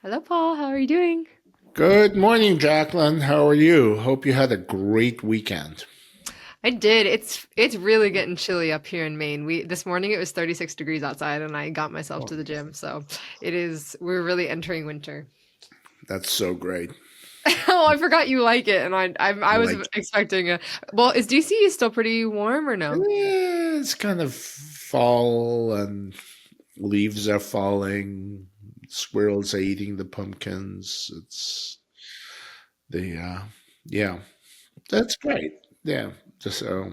Hello, Paul. How are you doing? Good morning, Jacqueline. How are you? Hope you had a great weekend. I did. It's really getting chilly up here in Maine. We this morning it was 36 degrees outside and I got myself Oh, to the gym. So we're really entering winter. that's so great. Oh, I forgot you like it and I was Like, expecting a well, is DC still pretty warm or no? it's kind of fall and leaves are falling. Squirrels are eating the pumpkins. The yeah, that's great. Yeah, just so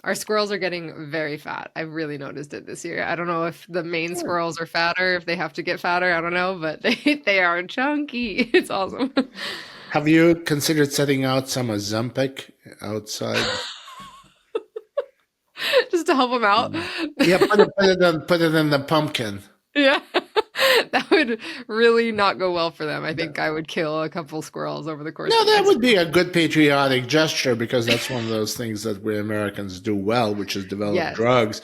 Our squirrels are getting very fat. I've really noticed it this year. I don't know if the Maine squirrels are fatter, if they have to get fatter. I don't know, but they are chunky. It's awesome. have you considered setting out some Ozempic outside? Just to help them out. Mm. Yeah, put it in the pumpkin. Yeah. That would really not go well for them. I think I would kill a couple squirrels over the course No, of that next would be a good patriotic gesture because that's one of those things that we Americans do well, which is develop Yes. drugs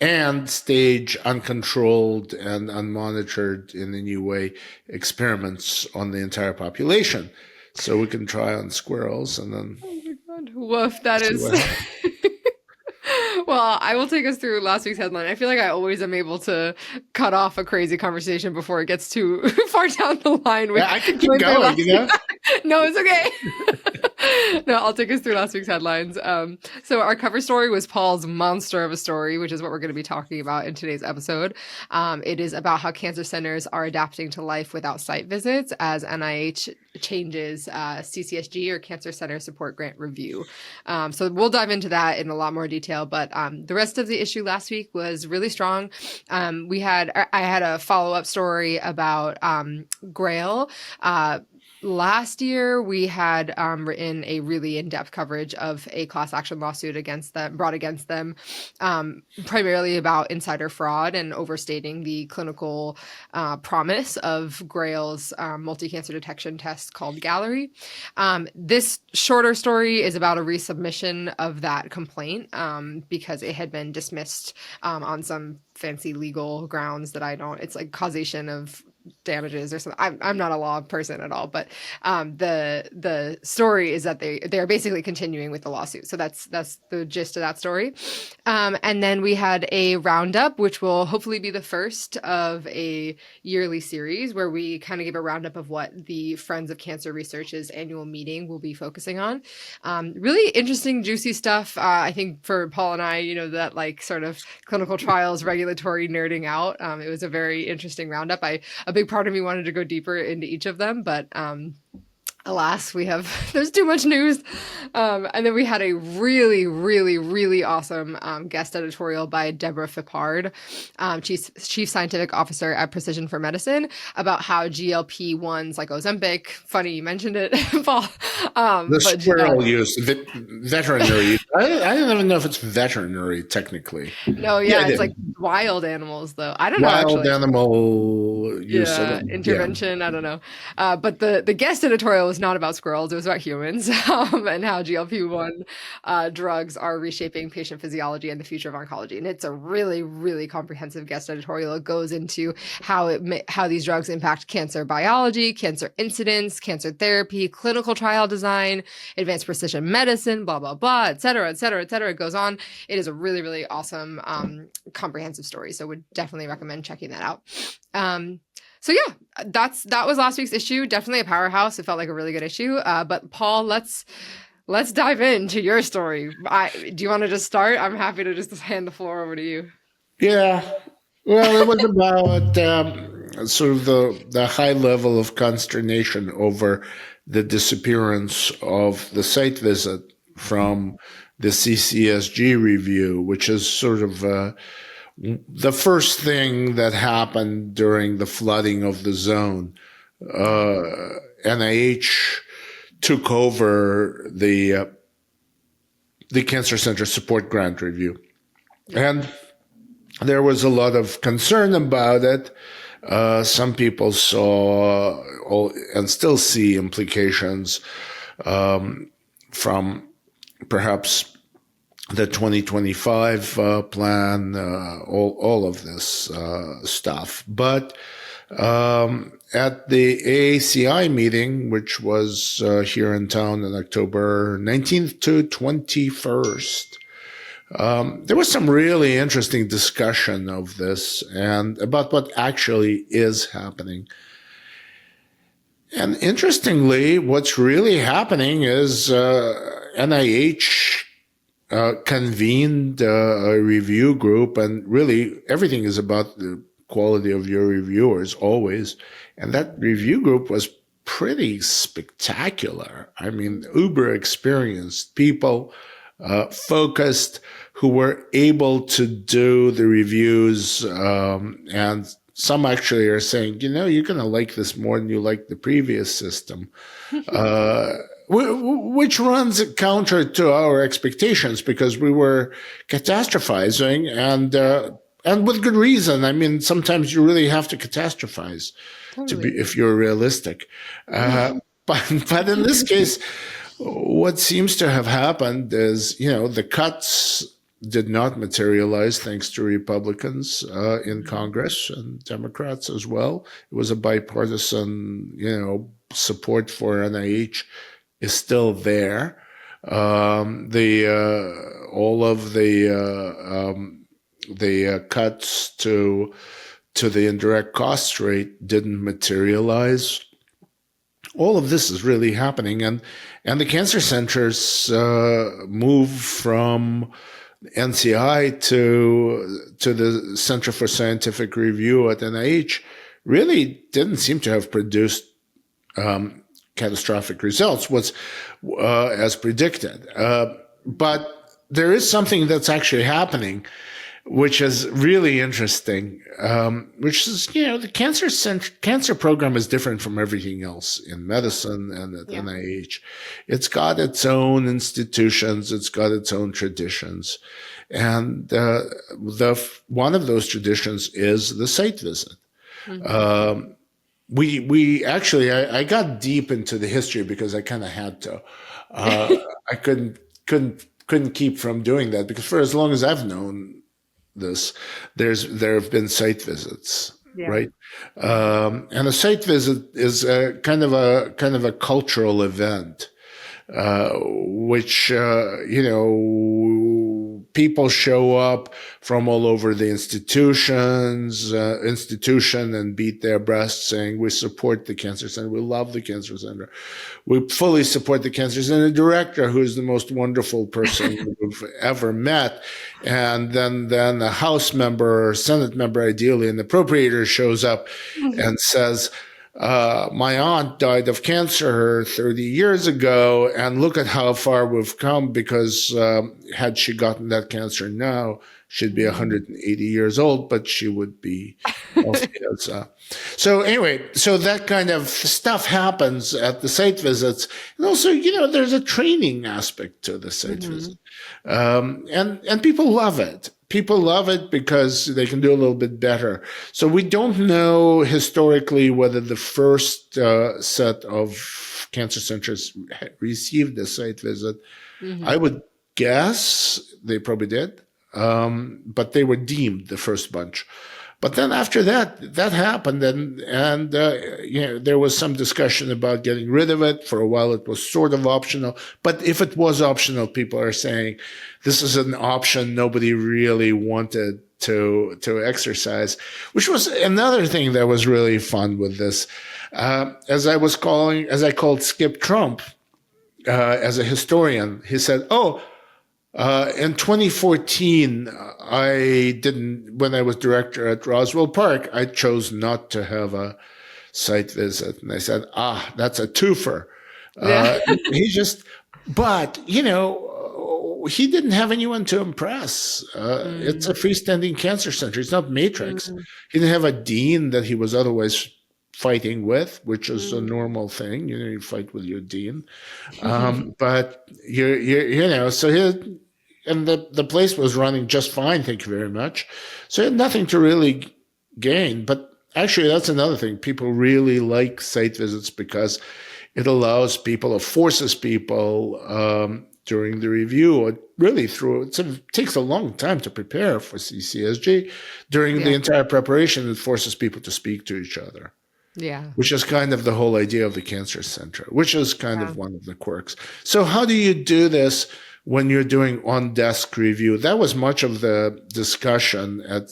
and stage uncontrolled and unmonitored in a new way experiments on the entire population. So we can try on squirrels and then Oh my God. Woof, that see is. what happens. Well, I will take us through last week's headline. I feel like I always am able to cut off a crazy conversation before it gets too far down the line with Yeah, I can keep going through going, last you week. know? No, it's okay. No, I'll take us through last week's headlines. So our cover story was Paul's monster of a story, which is what we're going to be talking about in today's episode. It is about how cancer centers are adapting to life without site visits as NIH changes CCSG or Cancer Center Support Grant Review. So we'll dive into that in a lot more detail. But the rest of the issue last week was really strong. I had a follow up story about Grail. Last year, we had written a really in-depth coverage of a class action lawsuit brought against them, primarily about insider fraud and overstating the clinical promise of Grail's multi-cancer detection test called Gallery. This shorter story is about a resubmission of that complaint because it had been dismissed on some fancy legal grounds that I don't. It's like causation of damages or something. I'm not a law person at all, but the story is that they are basically continuing with the lawsuit. So that's the gist of that story. And then we had a roundup, which will hopefully be the first of a yearly series where we kind of give a roundup of what the Friends of Cancer Research's annual meeting will be focusing on. Really interesting, juicy stuff. I think for Paul and I, that like sort of clinical trials, regulatory nerding out. It was a very interesting roundup. A big part of me wanted to go deeper into each of them, but alas, there's too much news. And then we had a really, really, really awesome guest editorial by Deborah Fippard, Chief Scientific Officer at Precision for Medicine, about how GLP-1s like Ozempic, funny you mentioned it, Paul, The but squirrel use, veterinary use. I don't even know if it's veterinary technically. no, Yeah, yeah, it it's is. like wild animals though. I don't know Wild actually. animal use of it. Yeah, Yeah. intervention. I don't know, but the guest editorial was not about squirrels. It was about humans and how GLP-1 drugs are reshaping patient physiology and the future of oncology. And it's a really, really comprehensive guest editorial. It goes into how these drugs impact cancer biology, cancer incidence, cancer therapy, clinical trial design, advanced precision medicine, blah blah blah, et cetera, et cetera, et cetera. It goes on. It is a really, really awesome, comprehensive story. So would definitely recommend checking that out. So yeah, that was last week's issue. Definitely a powerhouse. It felt like a really good issue. But Paul, let's dive into your story. Do you want to just start? I'm happy to just hand the floor over to you. Yeah. Well, it was about sort of the high level of consternation over the disappearance of the site visit from the CCSG review, which is sort of the first thing that happened during the flooding of the zone. NIH took over the Cancer Center Support Grant Review, Yeah. and there was a lot of concern about it. Some people saw and still see implications from perhaps the 2025 plan, all of this stuff. But At the AACI meeting, which was here in town on October 19th to 21st, there was some really interesting discussion of this and about what actually is happening. And interestingly, what's really happening is NIH convened a review group, and really everything is about the quality of your reviewers always. And that review group was pretty spectacular. I mean, uber experienced people, focused, who were able to do the reviews, and some actually are saying, you're going to like this more than you like the previous system, which runs counter to our expectations because we were catastrophizing and with good reason. I mean, sometimes you really have to catastrophize if you're realistic. But in this case, what seems to have happened is, the cuts did not materialize thanks to Republicans in Congress and Democrats as well. It was a bipartisan, support for NIH is still there. All of the cuts to the indirect cost rate didn't materialize. All of this is really happening, and the cancer centers move from NCI to the Center for Scientific Review at NIH really didn't seem to have produced catastrophic results, as predicted. But there is something that's actually happening, which is really interesting, which is, the cancer program is different from everything else in medicine and at NIH. It's got its own institutions. It's got its own traditions. And one of those traditions is the site visit. Mm-hmm. We actually, I got deep into the history because I kind of had to. I couldn't keep from doing that because for as long as I've known this, there have been site visits, right? And a site visit is kind of a cultural event, which people show up from all over the institution and beat their breasts saying, we support the cancer center. We love the cancer center. We fully support the cancer center director, who is the most wonderful person we've ever met. And then a House member or Senate member, ideally an appropriator, shows up and says, my aunt died of cancer 30 years ago, and look at how far we've come because had she gotten that cancer now, she'd be 180 years old, but she would be healthy. So anyway, so that kind of stuff happens at the site visits. And also, there's a training aspect to the site visit. And people love it. People love it because they can do a little bit better. So we don't know historically whether the first set of cancer centers received a site visit. I would guess they probably did, but they were deemed the first bunch. But then after that happened, and there was some discussion about getting rid of it. For a while, it was sort of optional. But if it was optional, people are saying this is an option nobody really wanted to exercise, which was another thing that was really fun with this. As I called Skip Trump as a historian, he said, in 2014, when I was director at Roswell Park, I chose not to have a site visit. And I said, that's a twofer. But he didn't have anyone to impress. It's a freestanding cancer center. It's not Matrix. He didn't have a dean that he was otherwise fighting with, which is a normal thing. You fight with your dean. But and the place was running just fine, thank you very much. So he had nothing to really gain. But actually, that's another thing. People really like site visits because it allows people, it forces people during the review, or really through, it takes a long time to prepare for CCSG. During the entire preparation, it forces people to speak to each other. Yeah. Which is kind of the whole idea of the cancer center, which is kind of one of the quirks. So how do you do this when you're doing on-desk review? That was much of the discussion at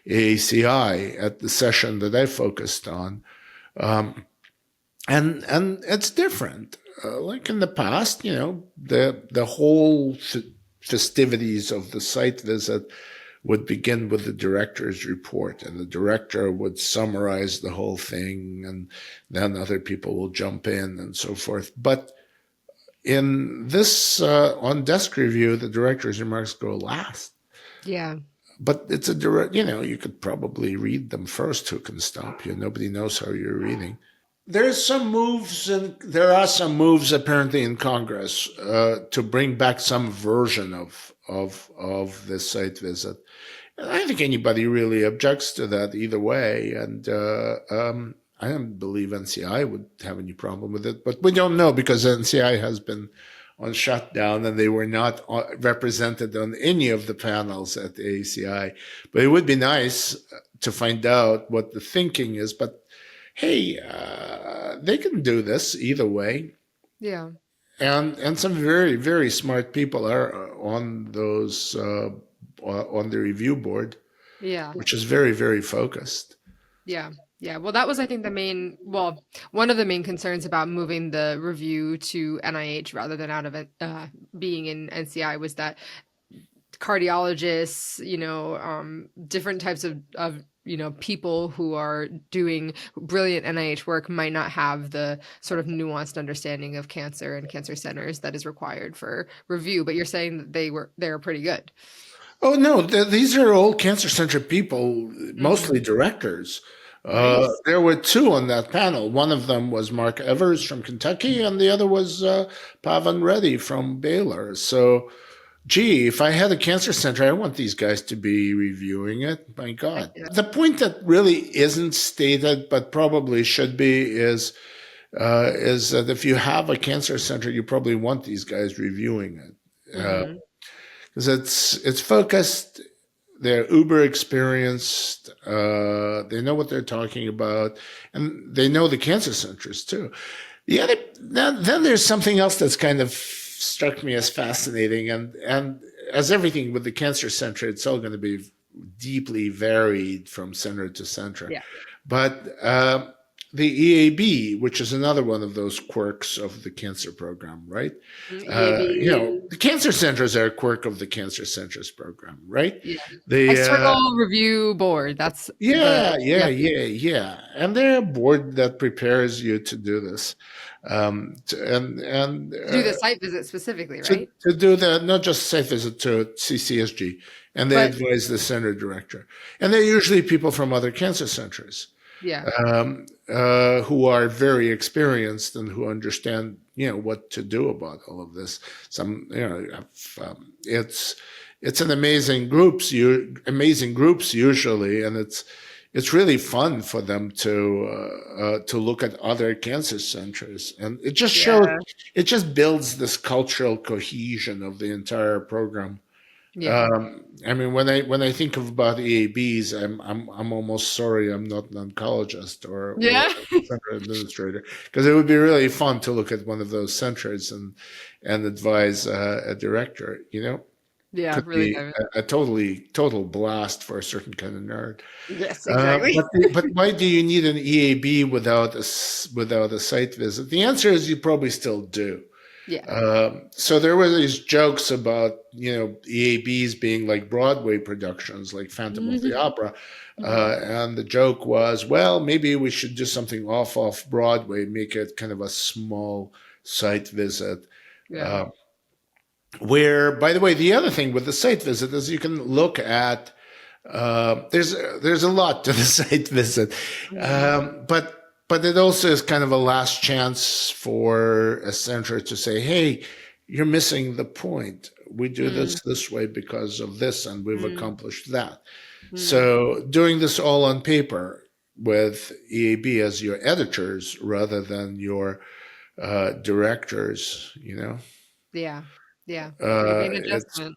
AACI, at the session that I focused on. And it's different. Like in the past, the whole festivities of the site visit would begin with the director's report, and the director would summarize the whole thing, and then other people will jump in and so forth. But in this on-desk review, the director's remarks go last. Yeah. But it's a direct, you could probably read them first. Who can stop you? Nobody knows how you're reading. There's some moves, and there are some moves apparently in Congress to bring back some version of this site visit. And I don't think anybody really objects to that either way. And I don't believe NCI would have any problem with it, but we don't know because NCI has been on shutdown and they were not represented on any of the panels at the AACI. But it would be nice to find out what the thinking is. But hey, they can do this either way. Yeah. And some very, very smart people are on those on the review board. Yeah. Which is very, very focused. Yeah. Yeah. Well, that was, I think, one of the main concerns about moving the review to NIH rather than out of it being in NCI was that cardiologists, different types of people who are doing brilliant NIH work might not have the sort of nuanced understanding of cancer and cancer centers that is required for review. But you're saying that they're pretty good. Oh, no, these are all cancer center people, mostly directors. Nice. There were two on that panel. One of them was Mark Evers from Kentucky, and the other was Pavan Reddy from Baylor. So, gee, if I had a cancer center, I want these guys to be reviewing it. My God. The point that really isn't stated, but probably should be, is that if you have a cancer center, you probably want these guys reviewing it. Because it's focused, they're uber experienced, they know what they're talking about, and they know the cancer centers too. Then there's something else that's kind of struck me as fascinating, and as everything with the cancer center, it's all going to be deeply varied from center to center. Yeah. But the EAB, which is another one of those quirks of the cancer program, right? The cancer centers are a quirk of the cancer centers program, right? Yeah. The external review board. That's yeah. And they're a board that prepares you to do this, and do the site visit specifically, right? To do that, not just site visit, to CCSG, and they advise the center director, and they're usually people from other cancer centers. Yeah. Who are very experienced and who understand, what to do about all of this. It's an amazing groups usually, and it's really fun for them to look at other cancer centers, and it just shows, it just builds this cultural cohesion of the entire program. Yeah. I mean, when I think about EABs, I'm almost sorry I'm not an oncologist or center administrator, because it would be really fun to look at one of those centers and advise a director. Yeah, could really be a total blast for a certain kind of nerd. Yes, exactly. But why do you need an EAB without a site visit? The answer is you probably still do. Yeah. So there were these jokes about, EABs being like Broadway productions, like Phantom of the Opera. And the joke was, well, maybe we should do something off Broadway, make it kind of a small site visit. Yeah. Where, by the way, the other thing with the site visit is you can look at, there's a lot to the site visit. But it also is kind of a last chance for a center to say, hey, you're missing the point. We do this way because of this, and we've accomplished that. So doing this all on paper with EAB as your editors rather than your directors, Yeah. Yeah. It's gonna be an It's adjustment.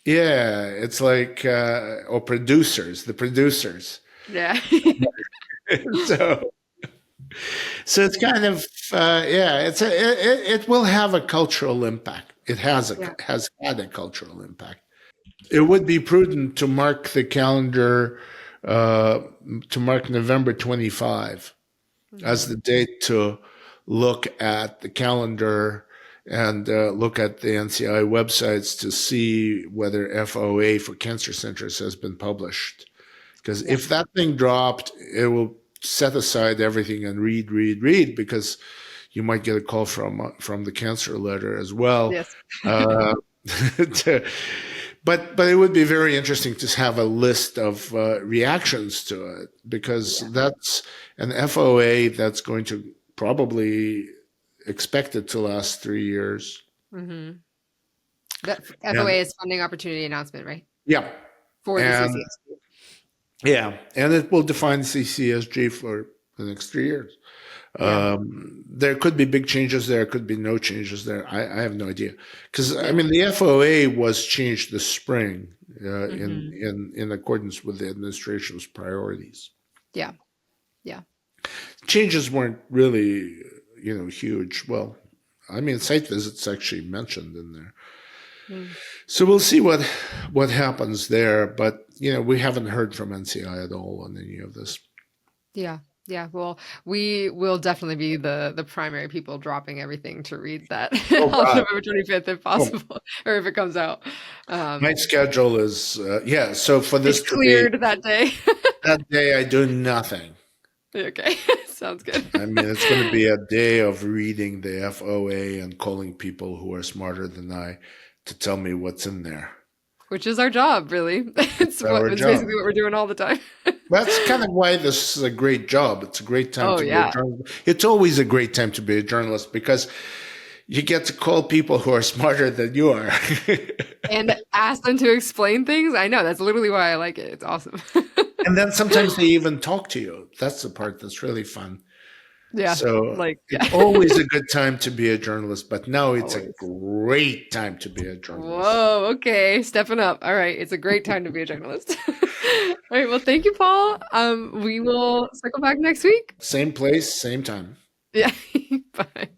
yeah, it's like or producers, the producers. Yeah. So so it's kind of yeah, it will have a cultural impact. It Yeah. has had a cultural impact. It would be prudent to mark the calendar uh, to mark November 25 as Mhm. the date to look at the calendar and look at the NCI websites to see whether FOA for cancer centers has been published. Because Yeah. if that thing dropped, it will set aside everything and read, because you might get a call from the cancer letter as well. Yes. Uh, to, but it would be very interesting to have a list of reactions to it, because Yeah. that's an FOA that's going to probably expect it to last 3 years. Mhm. That And FOA is funding opportunity announcement, right? yeah, For the and CCSG. yeah, and it will define CCSG for the next 3 years. Yeah. There could be big changes there, could be no changes there. I have no idea. Because, I Yeah. mean, the FOA was changed this spring Mhm. in accordance with the administration's priorities. Yeah. Yeah. Changes weren't really, huge. Well, I mean, site visits actually mentioned in there. Mm. So we'll see what happens there. But, we haven't heard from NCI at all on any of this. Yeah. Yeah. Well, we will definitely be the primary people dropping everything to read that Oh, on God. November 25th if Oh, possible, or if it comes out. my schedule is, yeah. So for It's this to be cleared that day. that day, I do nothing. Okay. Sounds good. I mean, it's going to be a day of reading the FOA and calling people who are smarter than I to tell me what's in there. Which is our job, really. It's our It's job. basically what we're doing all the time. That's kind of why this is a great job. It's a great time Oh, to be a yeah. journalist. It's always a great time to be a journalist because you get to call people who are smarter than you are. And ask them to explain things. I know. That's literally why I like it. It's awesome. And then sometimes they even talk to you. That's the part that's really fun. Yeah. So Like, it's yeah. always a good time to be a journalist, but now it's a Always. great time to be a journalist. Whoa, okay, stepping up. All right, it's a great time to be a journalist. All right, well, thank you, Paul. We will circle back next week. Same place, same time. Yeah, bye.